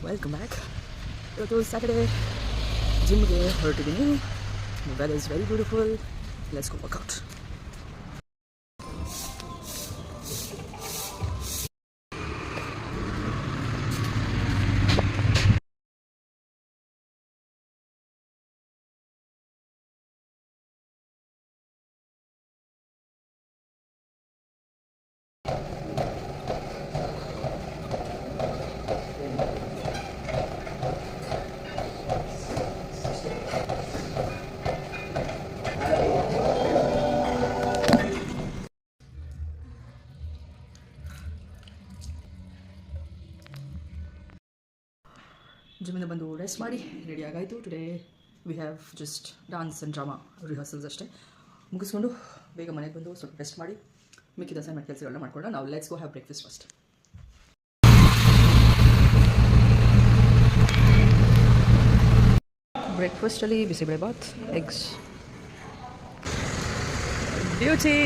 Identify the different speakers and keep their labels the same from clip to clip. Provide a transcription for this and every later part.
Speaker 1: Welcome back. ಇವತ್ತು Saturday ಜಿಮ್ಗೆ ಹೊರಟಿದ್ದೀನಿ. Weather is very beautiful. Let's go workout. ಜಿಮ್ಮಿಂದ ಬಂದು ರೆಸ್ಟ್ ಮಾಡಿ ರೆಡಿ ಆಗಾಯಿತು. Today we have just dance and drama rehearsals ಅಷ್ಟೇ. ಮುಗಿಸ್ಕೊಂಡು ಬೇಗ ಮನೆಗೆ ಬಂದು ಸ್ವಲ್ಪ ರೆಸ್ಟ್ ಮಾಡಿ ಮಿಕ್ಕಿದ ಅಸೈನ್ಮೆಂಟ್ ಕೆಲಸಗಳನ್ನ ಮಾಡ್ಕೊಳ್ಳೋಣ. ನಾವು let's go have breakfast first. ಬ್ರೇಕ್ಫಾಸ್ಟಲ್ಲಿ ಬಿಸಿಬೇಳೆಬಾತ್, ಎಗ್ಸ್, ಬ್ಯೂಟಿ.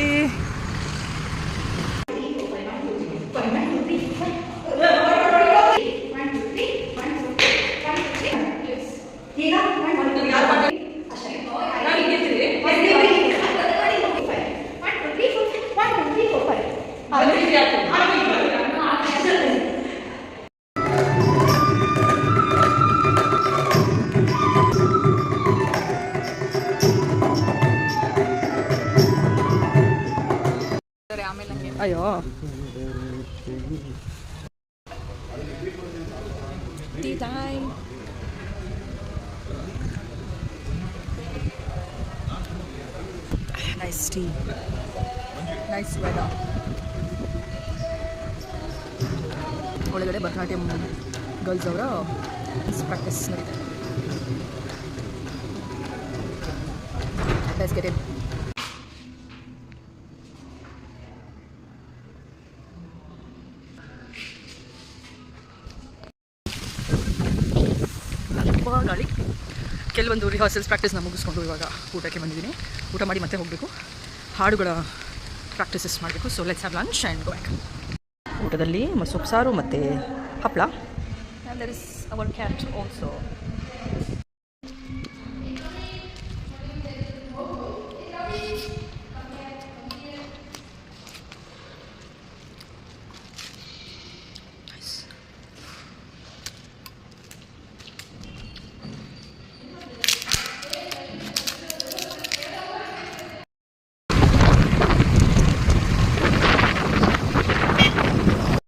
Speaker 1: ಅಯ್ಯೋ, tea time. Nice tea, nice weather. ಒಳಗಡೆ ಭರತನಾಟ್ಯಂ ಗರ್ಲ್ಸ್ ಅವರ ಪ್ರಾಕ್ಟೀಸ್ ನಡೀತಾರೆ. Let's get in. ಗಾಳಿ. ಕೆಲವೊಂದು ರಿಹರ್ಸಲ್ಸ್ ಪ್ರಾಕ್ಟೀಸ್ನ ಮುಗಿಸ್ಕೊಂಡು ಇವಾಗ ಊಟಕ್ಕೆ ಬಂದಿದ್ದೀನಿ. ಊಟ ಮಾಡಿ ಮತ್ತೆ ಹೋಗಬೇಕು, ಹಾಡುಗಳ ಪ್ರಾಕ್ಟೀಸಸ್ ಮಾಡಬೇಕು. So let's have lunch and go back. ಊಟದಲ್ಲಿ ಸೊಪ್ಪು ಸಾರು ಮತ್ತು ಹಪ್ಪಳ. And there is our cat also.